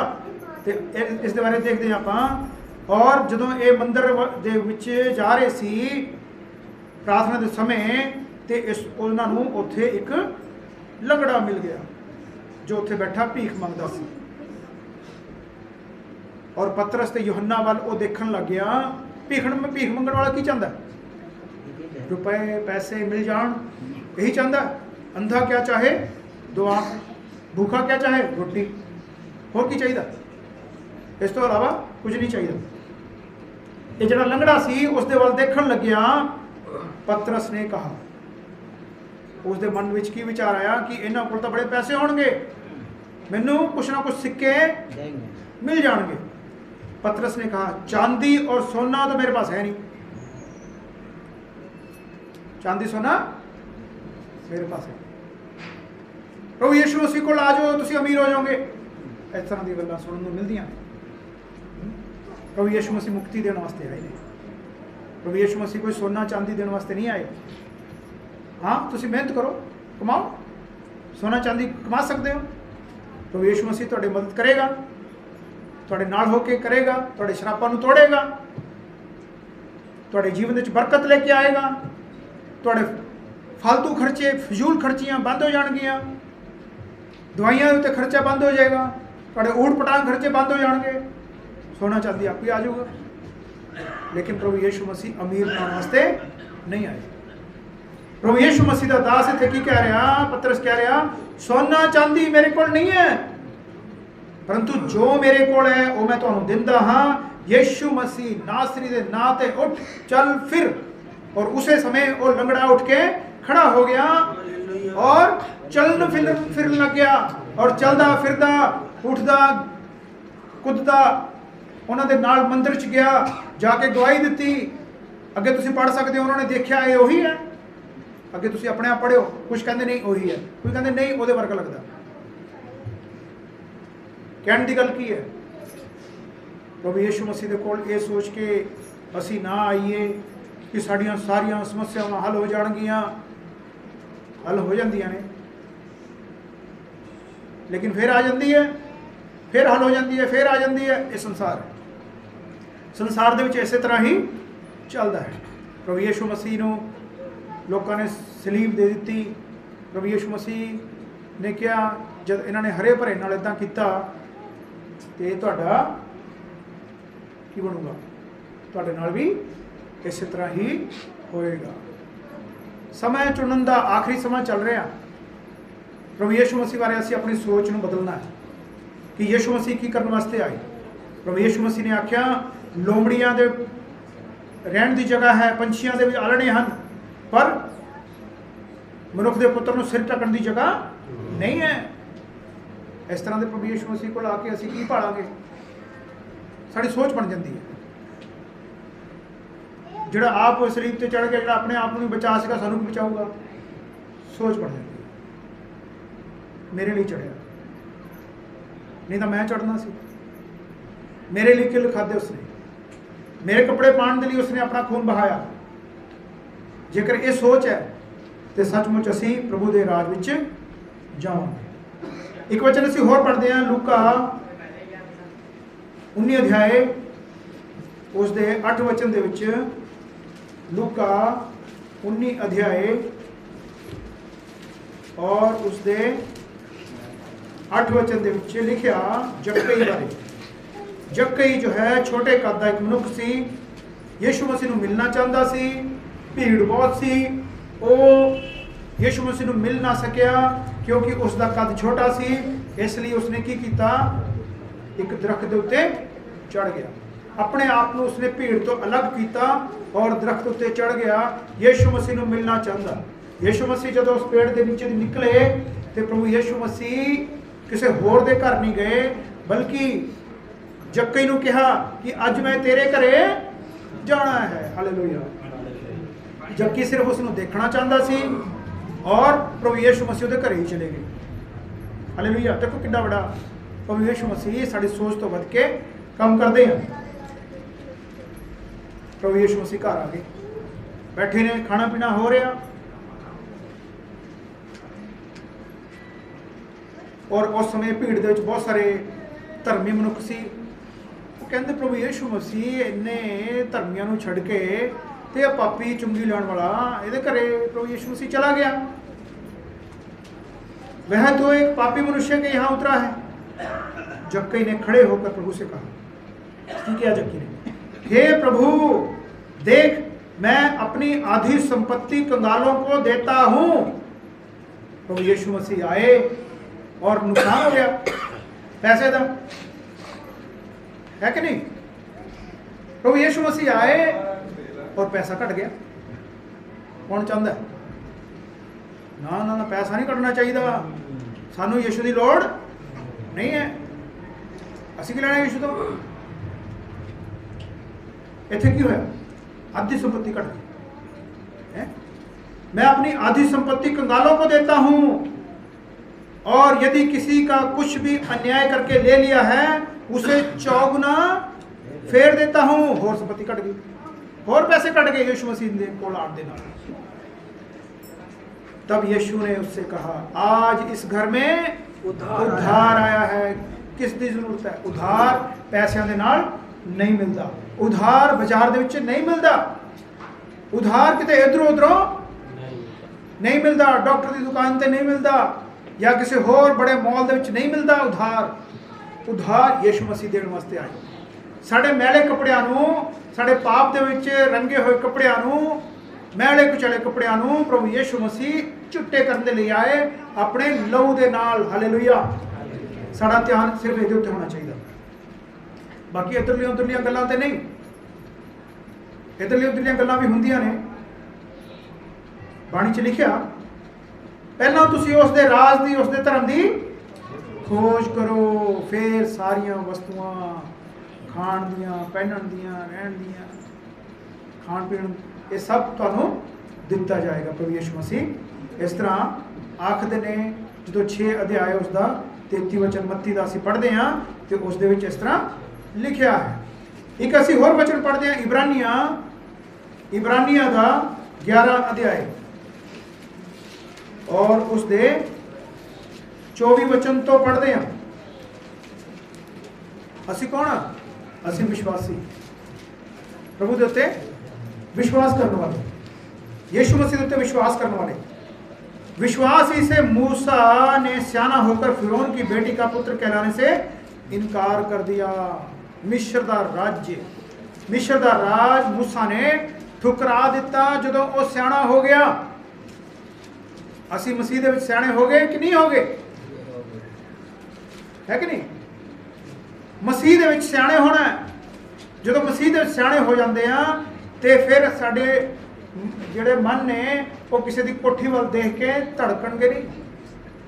ते इस दे बारे देखते हैं आपां। और जदों ये मंदिर दे विच जा रहे सी प्रार्थना के समय, ते इस उन्हां नूं उत्थे एक लंगड़ा मिल गया जो उत्थे बैठा भीख मंगदा सी। और पतरस ते यूहन्ना वाल वो देखण लग गया, भीख मंगण वाला की चाहता? रुपए पैसे मिल जान, यही चाहता। अंधा क्या चाहे? दुआ। भूखा क्या चाहे? रोटी। होर की चाहिए? इस तो अलावा कुछ नहीं चाहिए। ये जड़ा लंगड़ा सी उसदे वाल देखण लग गया। पतरस ने कहा, उसके मन विच की विचार आया कि इन्हां कोल तां बड़े पैसे होणगे, मैनू कुछ ना कुछ सिक्के मिल जाएंगे। पतरस ने कहा, चांदी और सोना तो मेरे पास है नहीं, चांदी सोना मेरे पास है। प्रभु यीशु मसीह को आ जाओ, तुसीं अमीर हो जाओगे। इस तरह की गल्लां सुनने को मिलदियां। प्रभु यीशु मसीह मुक्ति देने वास्ते आए ने। प्रभु यीशु मसीह कोई सोना चांदी देने वास्ते नहीं आए। हाँ, तुसीं मेहनत करो, कमाओ, सोना चांदी कमा सकते हो। प्रभु यीशु मसीह तुहाडी मदद करेगा, तुहाडे नाल होके करेगा, तुहाडे शरापां नूं तोड़ेगा, तुहाडे जीवन विच बरकत लेके आएगा, तुहाडे फालतू खर्चे फजूल खर्चियां बंद हो जाणगियां, दवाइयां उत्ते खर्चा बंद हो जाएगा, तुहाडे ऊट पटांग खर्चे बंद हो जाणगे, सोना चांदी आप ही आ जाऊगा। लेकिन प्रभु यीशु मसीह अमीर बनाने वास्ते नहीं आए। प्रभु यीशु मसीह का दास इत्थे की कह रहा, पतरस कह रहा, सोना चांदी मेरे कोल नहीं है, परंतु जो मेरे कोल है वो मैं तुहानूं दिंदा हां। यीशु मसीह नासरी दे नां ते उठ चल फिर। और उसे समय वो लंगड़ा उठ के खड़ा हो गया और चलन फिरन लग गया। और चलदा फिरदा उठदा कुददा उन्होंने नाल मंदिर च गया, जाके गवाही दी। अगे तुसीं पढ़ सकते हो, उन्होंने देखा ये वही है। अगे तुसीं अपने आप पढ़ियो, कुछ कहते नहीं वही है, कोई कहते नहीं वो वर्गा लगता। कहने की गल की है? प्रभु यीशु मसीह दे कोल ये सोच के असी ना आइए कि साड़ियां सारियां समस्यावां हल हो जाणगियां। हल हो जांदियां ने, लेकिन फिर आ जाती है, फिर हल हो जाती है, फिर आ जाती है। ये संसार है, संसार दे विच इस तरह ही चलता है। प्रभु यीशु मसीह नूं लोगों ने सलीब दे दी। प्रभु यीशु मसीह ने कहा, जब इन्होंने हरे भरे नाल इदां कीता ते तुहाडा की बनूगा, तुहाडे नाल भी इस तरह ही होएगा। समय चुनन दा आखिरी समय चल रहा। प्रभु यीशु मसीह बारे असीं अपनी सोच नूं बदलना है कि यीशु मसीह की करने वास्ते आए। प्रभु यीशु मसीह ने आख्या, लोमड़ियां दे रहण दी जगह है, पंछियां दे भी आलणे हन, पर मनुख दे पुत्र नूं सिर ढकण दी जगह नहीं है। इस तरह के प्रभु यीशु मसीह को आके असीं की भालांगे? साडी सोच बन जाती है। जिहड़ा आप सलीब ते चढ़ गया, जिहड़ा अपने आप नूं बचा सका, सानूं भी बचाऊगा। सोच बन जाती है, मेरे लिए चढ़िया, नहीं तो मैं चढ़ना सी। मेरे लिए किल खाधे उसने, मेरे कपड़े पाने के लिए उसने अपना खून बहाया। जेकर ये सोच है तो सचमुच असी प्रभु के राज विच जावांगे। एक वचन असी होर पढ़ते हैं, लूका 19 अध्याय उसके 8 वचन दे विच। लूका 19 अध्याय और उसके 8 वचन ਦੇ ਵਿੱਚ ਲਿਖਿਆ ਜੱਕਈ ਬਾਰੇ। ਜੱਕਈ ਜੋ ਹੈ ਛੋਟੇ ਕੱਦ ਦਾ ਇੱਕ ਮਨੁੱਖ ਸੀ, ਯीशु मसीह ਨੂੰ ਮਿਲਣਾ ਚਾਹੁੰਦਾ ਸੀ। ਭੀੜ ਬਹੁਤ ਸੀ, ਉਹ ਯीशु मसीह ਨੂੰ ਮਿਲ ਨਾ ਸਕਿਆ ਕਿਉਂਕਿ ਉਸ ਦਾ ਕੱਦ ਛੋਟਾ ਸੀ। ਇਸ ਲਈ ਉਸਨੇ ਕੀ ਕੀਤਾ, ਇੱਕ ਦਰਖਤ ਦੇ ਉੱਤੇ ਚੜ ਗਿਆ। ਆਪਣੇ ਆਪ ਨੂੰ ਉਸਨੇ ਭੀੜ ਤੋਂ ਅਲੱਗ ਕੀਤਾ ਔਰ ਦਰਖਤ ਉੱਤੇ ਚੜ ਗਿਆ। ਯीशु मसीह ਨੂੰ ਮਿਲਣਾ ਚਾਹੁੰਦਾ। ਯीशु मसीह ਜਦੋਂ ਉਸ ਪੇੜ ਦੇ ਨੀਚੇ ਨਿਕਲੇ ਤੇ ਪ੍ਰਭੂ ਯीशु मसीह ਕਿਸੇ ਹੋਰ ਦੇ ਘਰ ਨਹੀਂ ਗਏ, ਬਲਕਿ ਜੱਕਈ ਨੂੰ ਕਿਹਾ ਕਿ ਅੱਜ ਮੈਂ ਤੇਰੇ ਘਰੇ ਜਾਣਾ ਹੈ। ਹਾਲੇਲੂਇਆ। ਜੱਕੀ ਸਿਰਫ ਉਸ ਨੂੰ ਦੇਖਣਾ ਚਾਹੁੰਦਾ ਸੀ ਔਰ ਪ੍ਰਭੂ ਯीशु मसीह ਉਹਦੇ ਘਰੇ ਹੀ ਚਲੇ ਗਏ। ਹਾਲੇਲੂਇਆ। ਦੇਖੋ ਕਿੰਨਾ ਬੜਾ ਪ੍ਰਭੂ ਯीशु मसीह ਸਾਡੀ ਸੋਚ ਤੋਂ ਵੱਧ ਕੇ ਕੰਮ ਕਰਦੇ ਹਨ। ਪ੍ਰਭੂ ਯीशु मसीह ਘਰ ਆ ਗਏ, ਬੈਠੇ ਨੇ, ਖਾਣਾ ਪੀਣਾ ਹੋ ਰਿਹਾ ਔਰ ਉਸ ਸਮੇਂ ਭੀੜ ਦੇ ਵਿੱਚ ਬਹੁਤ ਸਾਰੇ ਧਰਮੀ ਮਨੁੱਖ ਸੀ। ਉਹ ਕਹਿੰਦੇ ਪ੍ਰਭੂ ਯीशु मसीह ਇੰਨੇ ਧਰਮੀਆਂ ਨੂੰ ਛੱਡ ਕੇ ਤੇ ਇਹ ਪਾਪੀ ਚੁੰਗੀ ਲੈਣ ਵਾਲਾ ਇਹਦੇ ਘਰੇ ਪ੍ਰਭੂ यीशु मसीह चला गया। वह तो एक पापी मनुष्य के यहाँ उतरा है। जक्कई ने खड़े होकर प्रभु से कहा, ठीक है जक्कई ने, हे प्रभु देख मैं अपनी आधी संपत्ति कंगालों को देता हूँ। प्रभु यीशु मसीह आए और नुकसान हो गया पैसे का, है कि नहीं। प्रभु यीशु मसीह आए और पैसा घट गया। कौन चाहता है ना ना ना पैसा नहीं कटना चाहिए, सानू यीशु की लोड़ नहीं है, असी की लेना यीशु तो। इत्थे की होया, आधी संपत्ति घट गई। मैं अपनी आधी संपत्ति कंगालों को देता हूं और यदि किसी का कुछ भी अन्याय करके ले लिया है उसे 4 गुना फेर देता हूं। और संपत्ति घट गई, और पैसे कट गए यीशु मसीह ने कोल आण दे नाल। तब यीशु ने उससे कहा, आज इस घर में उधार आया है। किस दी जरूरत है? उधार पैसों के नाल नहीं मिलता, उधार बाजार दे विच नहीं मिलता, उधार किते इधरों उधरों नहीं मिलता, डॉक्टर की दुकान ते नहीं मिलता या किसी होर बड़े मॉल दे विच नहीं मिलता। उधार यीशु मसीह देण वास्ते आए। साडे मैले कपड़ियां नूं, साडे पाप दे विच रंगे हुए कपड़ियां नूं, मैले कुचले कपड़ियां नूं प्रभु यीशु मसीह चिट्टे करने दे लिए आए अपने लहू दे नाल। हालेलुया। साडा ध्यान सिर्फ इहदे उत्ते होना चाहिए, बाकी इधरलियां उधरलियां गल्लां ते नहीं। इधरलियां उधरलियां गल्लां भी हुंदियां ने। बाणी च लिखिया, पहलां तुसीं उस दे राज दी, उस दे धर्म दी खोज करो, फिर सारियां वस्तुआं खाण दियां, पहनण दियां, रहण दियां, खाण पीण ये सब तुहानूं दिता जाएगा। प्रभु यीशु मसीह इस तरह आखदे ने, जो 6 अध्याय उसका 33 वचन मत्ती का असीं पढ़ते हैं तो उस दे विच इस तरह लिखिया है। एक असीं होर वचन पढ़ते हैं इब्रानिया का 11 अध्याय और उस दे 24 वचन तो पढ़ते हैं। असीं कौन हाँ? असीं विश्वासी, प्रभु दे उत्ते विश्वास करने वाले, यीशु मसीह के उत्ते विश्वास करने वाले। विश्वास ही से मूसा ने सियाना होकर फिरौन की बेटी का पुत्र कहलाने से इनकार कर दिया। मिस्र दा राज्य, मिस्र दा राज मूसा ने ठुकरा दिता जदों वो सियाना हो गया। असीं मसीह दे विच सियाने हो गए कि नहीं हो गए? है कि नहीं? मसीह दे विच सियाने होना है। जदों मसीह दे विच सियाने हो जाते हैं तो फिर साडे जिहड़े मन ने वो किसी की कोठी वाल देख के धड़कणगे नहीं,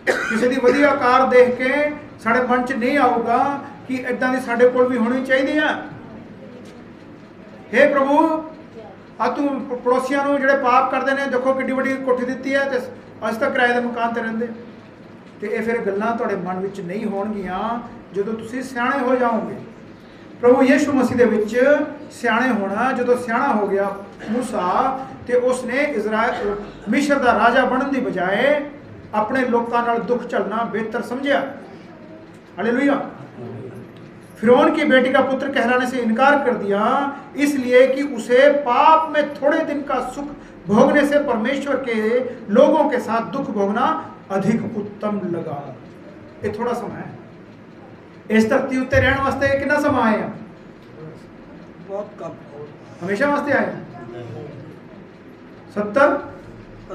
किसी की वधिया कार देख के साडे मन च नहीं आऊगा कि इदां दी साडे कोल भी होनी चाहिए। हे प्रभु आ तू पड़ोसियां नूं जिहड़े पाप करते हैं, देखो किड्डी वड्डी कोठी दित्ती है ते अज तक किराए दे मकान ते रहिंदे। तो ये फिर गल्लां तुहाडे मन विच नहीं होणगीਆਂ जदों तुसीं सियाणे हो जाओगे। प्रभु यीशु मसीह दे विच सियाणे होना, जदों सियाणा हो गया मूसा ते उसने इजराइल मिस्र दा राजा बनने की बजाय अपने लोगों नाल दुख झलना बेहतर समझिया। हालेलुया। फिरौन की बेटी का पुत्र कहलाने से इनकार कर दिया, इसलिए कि उसे पाप में थोड़े दिन का सुख भोगने से परमेश्वर के लोगों के साथ दुख भोगना अधिक उत्तम लगा। ये थोड़ा समय है। इस धरती उत्ते रहने वास्ते कितना समय आए हैं? बहुत कम। हमेशा वास्ते आए हैं? 70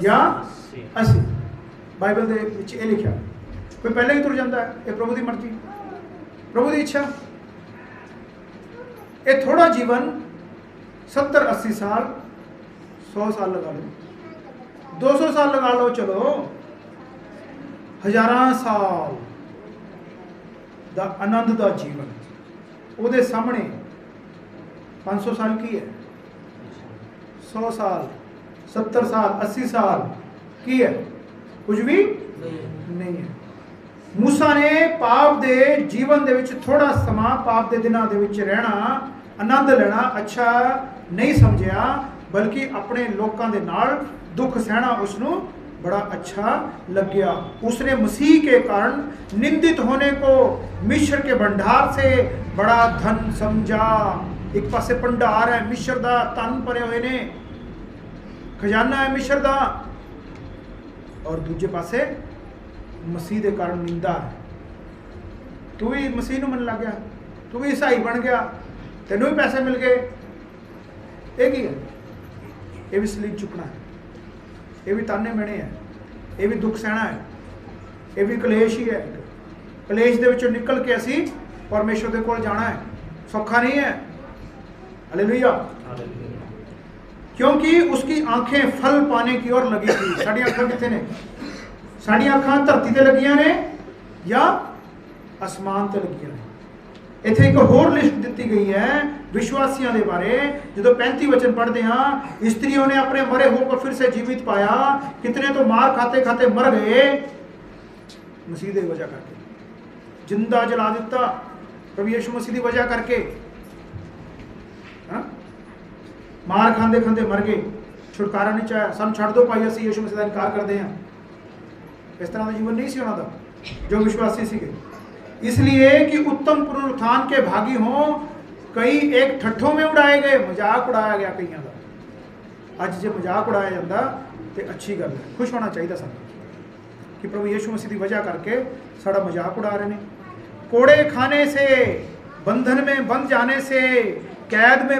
या 80? बाइबल ਦੇ ਵਿੱਚ ਇਹ ਲਿਖਿਆ। कोई पहले ही तुर जाता है, ये प्रभु की मर्जी, प्रभु की इच्छा। ये थोड़ा जीवन 70-80 साल, 100 साल लगा लो, 200 साल लगा लो, चलो हजारां साल दा आनंद दा जीवन ਉਹਦੇ ਸਾਹਮਣੇ 500 साल की है, 100 साल, 70 साल, 80 साल की है, कुछ भी नहीं है। मूसा ने पाप दे जीवन दे विच थोड़ा समा, पाप दे दिनां दे विच रहना, आनंद लेना अच्छा नहीं समझिया, बल्कि अपने लोगों के नाल दुख सहना उसनों बड़ा अच्छा लग गया। उसने मसीह के कारण निंदित होने को मिस्र के भंडार से बड़ा धन समझा। एक पासे भंडार है मिस्र दा, तन भरे हुए ने, खजाना है मिस्र दा, और दूजे पासे मसीह के कारण निंदा है। तू भी मसीह नूं मन लग गया, तू भी ईसाई बन गया, तेनों भी पैसे मिल गए, ये की है? ये भी सलीब चुकना है, ये भी ताने मिलने हैं, ये भी दुख सहना है, ये भी कलेश ही है। कलेश दे विचों निकल के असी परमेश्वर दे कोल जाना है, सौखा नहीं है। हालेलुया। क्योंकि उसकी आंखें फल पाने की ओर लगी थी। साड़ी आंखें कितने ने? साड़ी आंखें धरती ते लगियां ने या आसमान ते लगियां ने? इत्थे एक होर लिस्ट दी गई है विश्वासियों के बारे। जो 35 वचन पढ़ते हैं, स्त्रियों ने अपने मरे होकर फिर से जीवित पाया, कितने तो मार खाते खाते मर गए मसीह की वजह करके, जिंदा जला दिता प्रभु यीशु मसीह की वजह करके। हा? मार खाते खाते मर गए, छुटकारा नहीं चाहे, सानू छड़ दो भाई, असं यीशु मसीह का इनकार करते हैं। इस तरह का जीवन नहीं सी उन्होंने जो विश्वासी सीगे। इसलिए कि उत्तम पुनरुत्थान के भागी हों, कई एक ठट्ठों में उड़ाए गए, मजाक उड़ाया गया कईयों का। अज जो मजाक उड़ाया जाता तो अच्छी गल है, खुश होना चाहिए सानू कि प्रभु यीशु मसीह की वजह करके साड़ा मजाक उड़ा रहे हैं। कोड़े खाने से, बंधन में बंध जाने से, कैद में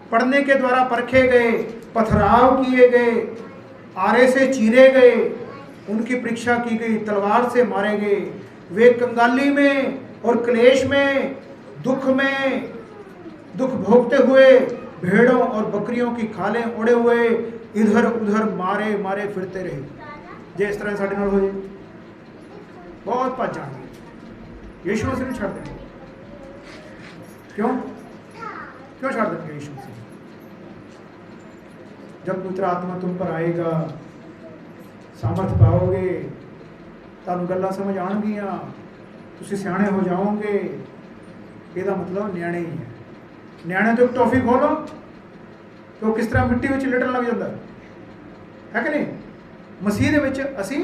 पड़ने के द्वारा परखे गए, पथराव किए गए, आरे से चीरे गए, उनकी परीक्षा की गई, तलवार से मारे गए। वे कंगाली में और क्लेश में, दुख भोगते हुए भेड़ों और बकरियों की खालें उड़े हुए इधर उधर मारे मारे फिरते रहे। जे इस तरह साढ़े नाल हो जाए बहुत भज जाएंगे, यीशु मसीह नहीं छड़ देंगे। क्यों छड़ देंगे यीशु मसीह? जब पवित्र आत्मा तुम पर आएगा, सामर्थ पाओगे, तुहानू गल्लां समझ आउणगियां, तुसीं सियाणे हो जाओगे। ਇਹਦਾ मतलब ਨਿਆਣੇ ही है। ਨਿਆਣੇ तो टॉफी खोलो तो किस तरह मिट्टी में लिटन लग जाता है कि नहीं? मसीह दे विच असीं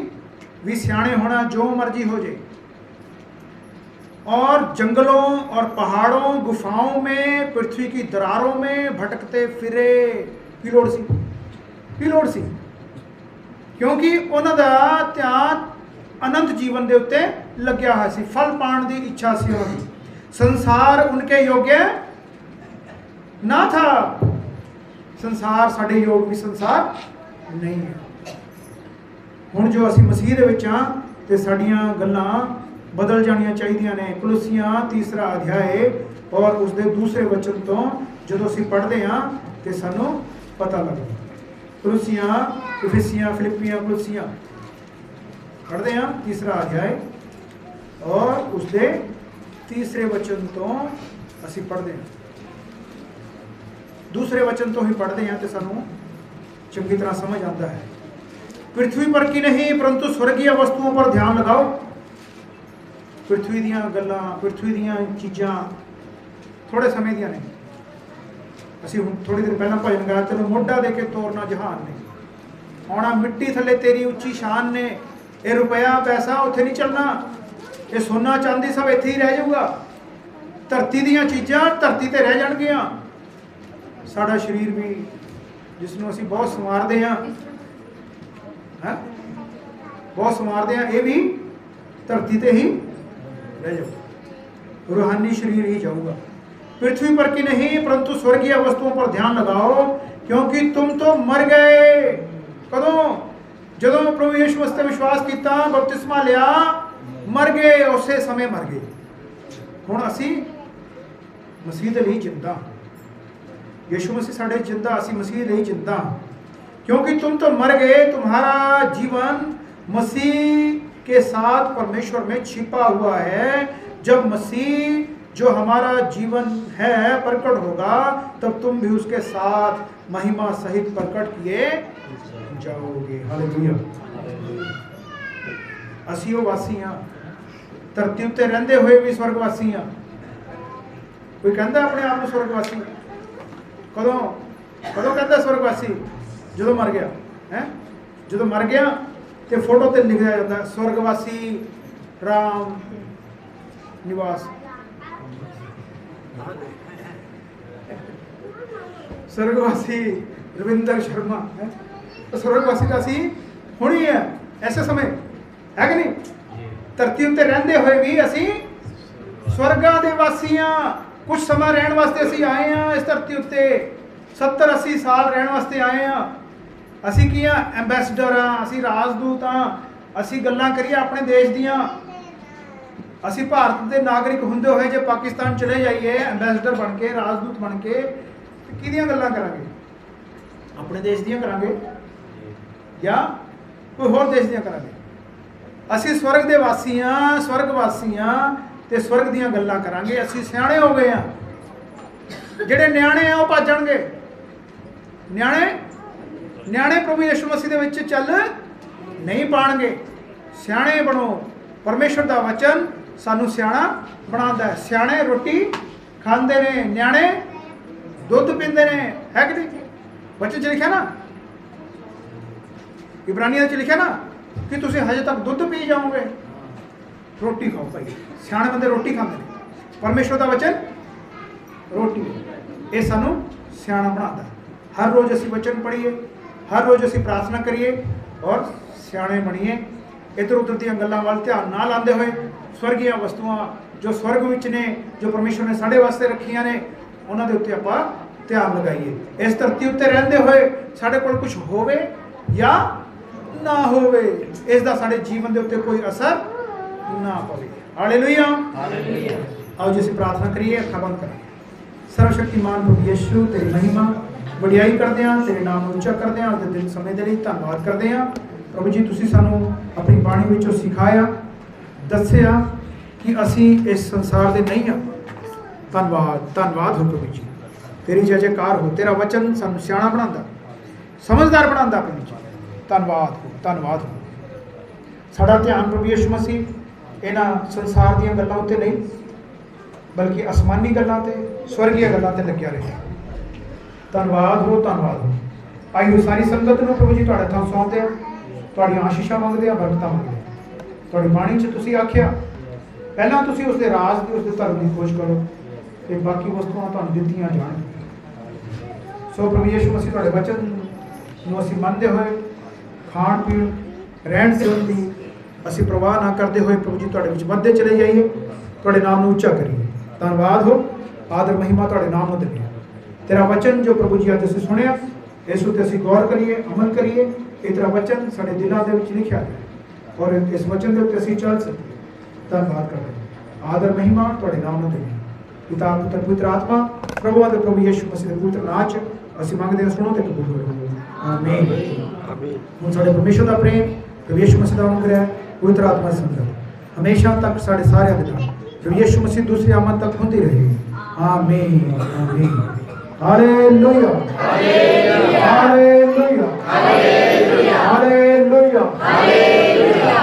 भी सियाणे होना, जो मर्जी हो जाए। और जंगलों और पहाड़ों, गुफाओं में, पृथ्वी की दरारों में भटकते फिरे। की लोड़ सी? क्योंकि उन्हां दा ध्यान अनंत जीवन के उत्ते लग्या हुआ सी, फल पाने की इच्छा सी उन्हां। संसार उनके योग्य ना था। संसार साढ़े योग भी संसार नहीं है। हुण जो असीं मसीह दे विच हां ते साडीआं गल्लां बदल जाणियां चाहीदियां ने। कुलुसियां 3 अध्याय और उसके दूसरे वचन तो जो असीं पढ़दे हां ते सानू पता लगदा। कुलुसियां, इफिसियां, फिलिपियां, कुलुसियां पढ़ते हैं 3 अध्याय और उसके 3 वचन तो असी पढ़ते हैं, दूसरे वचन तो ही पढ़ते हैं तो सानू चंगी तरह समझ आता है। पृथ्वी पर की नहीं परंतु स्वर्गीय वस्तुओं पर ध्यान लगाओ। पृथ्वी दियां गल्लां, पृथ्वी दियां चीज़ां थोड़े समय दियां ने। असी हुण थोड़ी देर पहला भजन गाया, तेनों मोढा दे के तोरना जहान ने, आउणा मिट्टी थले तेरी उच्ची शान ने। ये रुपया पैसा उत्थे नहीं चलना, ये सोना चांदी सब इत्थे ही रह जाऊगा। धरती दीयां चीज़ां धरती ते रह जाणगियां। साडा शरीर भी जिसनों असीं बहुत संवारदे हां, बहुत संवारदे हां, ये भी धरती ते ही रह जाओ, रूहानी शरीर ही जाऊगा। पृथ्वी पर की नहीं परंतु स्वर्गीय वस्तुओं पर ध्यान लगाओ, क्योंकि तुम तो मर गए। कदों? जदों प्रभु यीशु मसीह ते विश्वास किया, बपतिस्मा लिया, मर गए, उसे समय मर गए। हुण असी मसीह दे लई जिंदा, यीशु मसीह साडे जिंदा, असी मसीह दे लई जिंदा, क्योंकि तुम तो मर गए, तुम्हारा जीवन मसीह के साथ परमेश्वर में छिपा हुआ है। जब मसीह जो हमारा जीवन है प्रकट होगा, तब तुम भी उसके साथ महिमा सहित प्रकट किए जाओगे। हालेलुया। असी वो वासी हाँ, धरती उत्ते रहंदे हुए भी स्वर्गवासी हाँ। कोई कहता अपने आप को स्वर्गवासी? कदों कदों कहता स्वर्गवासी? जो मर गया है, जो मर गया तो फोटो ते लिखा जाता है स्वर्गवासी राम निवास, स्वर्गवासी रविंदर शर्मा है। तो स्वर्गवासी का सी होनी है ऐसे समय है कि नहीं? धरती उत्ते रहंदे हुए भी असी स्वर्गां दे वासी हां। कुछ समय रहने वास्ते असी आए हैं इस धरती उत्ते, 70-80 साल रहने वास्ते आए हैं। असी की एंबेसडर हाँ, असी राजदूत हाँ, असी गल्लां करिए अपने देश दियां। असी भारत के नागरिक होंदे हुए जे पाकिस्तान चले जाइए एंबेसडर बन के, राजदूत बन के, किहदियां गल्लां करांगे? अपने देश दियां करांगे या कोई होर देश दियां करांगे? असी स्वर्ग दे वासी हाँ, स्वर्गवासी हाँ, ते स्वर्ग दियां गल्लां करांगे। असी सियाणे हो गए हाँ। जिहड़े न्याणे आ वो भज जाणगे। न्याणे प्रभु यीशु मसीह दे विच चल नहीं पाणगे। सियाणे बनो। परमेश्वर दा वचन सानू सियाणा बनांदा है। सियाणे रोटी खांदे ने, न्याणे दुध पींदे ने, है कि नहीं? वचन च लिखा ना, इब्रानियों च लिखा ना कि तुसीं हजे तक दुध पी जाओगे। रोटी खाओ भाई। सियाणे बंदे रोटी खांदे ने। परमेश्वर दा वचन रोटी, ये सानू सियाणा बनाता है। हर रोज़ असी वचन पढ़िए, हर रोज़ असी प्रार्थना करिए और सियाणे बनिए। इधर उधर दी गल्लां वाल ध्यान ना लांदे हुए स्वर्गीय वस्तुआं जो स्वर्ग विच ने, जो परमेश्वर ने साडे वास्ते रखियां ने, उन्हां दे उत्ते आपां ध्यान लगाइए। इस धरती उत्ते रहंदे होए साडे कोल कुछ होवे या ना होवे, इस दा साडे जीवन दे उत्ते कोई असर ना पवे। हालेलुया। आओ जी असीं प्रार्थना करिए, अखां बंद करिए। सर्वशक्तिमान प्रभु यीशु तेरी महिमा वडियाई करदे हां, तेरे नाम ਨੂੰ ਉੱਚਾ ਕਰਦੇ ਹਾਂ। ਅੱਜ ਦੇ ਦਿਨ ਸਮੇਂ ਦੇ ਲਈ ਧੰਨਵਾਦ ਕਰਦੇ ਹਾਂ ਪ੍ਰਭੂ ਜੀ। ਤੁਸੀਂ ਸਾਨੂੰ ਆਪਣੀ ਬਾਣੀ ਵਿੱਚੋਂ ਸਿਖਾਇਆ, ਦੱਸਿਆ ਕਿ ਅਸੀਂ ਇਸ ਸੰਸਾਰ ਦੇ ਨਹੀਂ ਹਾਂ। ਧੰਨਵਾਦ ਹੋ ਪ੍ਰਭੂ ਜੀ। ਤੇਰੀ ਜੈ ਜੈਕਾਰ ਹੋ। ਤੇਰਾ ਵਚਨ ਸਾਨੂੰ ਸਿਆਣਾ ਬਣਾਉਂਦਾ, ਸਮਝਦਾਰ ਬਣਾਉਂਦਾ ਪ੍ਰਭੂ ਜੀ। ਧੰਨਵਾਦ ਹੋ। ਸਾਡਾ ਧਿਆਨ ਪ੍ਰਭੂ ਯਿਸੂ ਮਸੀਹ ਇਹਨਾਂ ਸੰਸਾਰ ਦੀਆਂ ਗੱਲਾਂ ਉੱਤੇ ਨਹੀਂ, ਬਲਕਿ ਅਸਮਾਨੀ ਗੱਲਾਂ ਤੇ, ਸਵਰਗੀ ਗੱਲਾਂ ਤੇ ਲੱਗਿਆ ਰਹੇ। ਧੰਨਵਾਦ ਹੋ। ਆਈ ਹੋਈ ਸਾਰੀ ਸੰਗਤ ਨੂੰ ਪ੍ਰਭੂ ਜੀ ਤੁਹਾਡੇ ਹੱਥਾਂ ਸੌਂਪਦੇ ਹਾਂ। ਤੁਹਾਡੀਆਂ ਆਸ਼ੀਸ਼ਾਂ ਮੰਗਦੇ ਹਾਂ, ਬਰਕਤਾਂ ਮੰਗਦੇ ਹਾਂ। ਤੁਹਾਡੀ ਬਾਣੀ 'ਚ ਤੁਸੀਂ ਆਖਿਆ ਪਹਿਲਾਂ ਤੁਸੀਂ ਉਸ ਦੇ ਰਾਜ ਦੀ, ਉਸ ਦੇ ਧਰਮ ਦੀ ਖੋਜ ਕਰੋ ਤੇ ਬਾਕੀ ਵਸਤੂਆਂ ਤੁਹਾਨੂੰ ਦਿੱਤੀਆਂ ਜਾਣਗੀਆਂ। ਸੋ ਪ੍ਰਭੂ ਯਿਸੂ ਮਸੀਹ ਤੁਹਾਡੇ ਵਚਨ ਨੂੰ ਅਸੀਂ ਮੰਨਦੇ ਹੋਏ ਖਾਣ ਪੀਣ, ਰਹਿਣ ਸਹਿਣ ਦੀ ਅਸੀਂ ਪ੍ਰਵਾਹ ਨਾ ਕਰਦੇ ਹੋਏ ਪ੍ਰਭੂ ਜੀ ਤੁਹਾਡੇ ਵਿੱਚ ਵੱਧਦੇ ਚਲੇ ਜਾਈਏ, ਤੁਹਾਡੇ ਨਾਮ ਨੂੰ ਉੱਚਾ ਕਰੀਏ। ਧੰਨਵਾਦ ਹੋ। ਆਦਰ ਮਹਿਮਾ ਤੁਹਾਡੇ ਨਾਮ ਨੂੰ ਦਿੰਦੇ ਹਾਂ। तेरा वचन जो प्रभु जी अज असीं सुनिया, इस उत्ते असीं गौर करिए, अमल करिए। ये तेरा वचन साडे दिलों दे विच लिखिया है और इस वचन दे उत्ते असीं चल सकीए। धन्नवाद करदे हां। आदर महिमा तुहाडे नाम नूं दिंदे हां। पिता पुत्र पवित्र आत्मा प्रभु दे प्रभु यीशु मसीह दे पवित्र नाम च असीं मंगदे हां, सुणो ते कबूल करो। आमीन। हुण साडे परमेश्वर दा प्रेम, प्रभु यीशु मसीह दा अनुग्रह, पवित्र आत्मा दा संगत हमेशा तक साडे सारिਆਂ दे नाल प्रभु यीशु मसीह दूसरी आमद तक होंदी रहे। Amen. Hallelujah, hallelujah, hallelujah, hallelujah, hallelujah.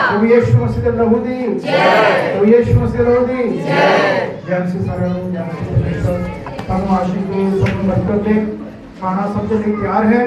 प्रभु यीशु मसीह दे लहू दी जय, प्रभु यीशु मसीह दे लहू दी जय। जय से सारे लोग, सानू आशीष दे, सब बरकत दे। खाना सब के लिए तैयार है।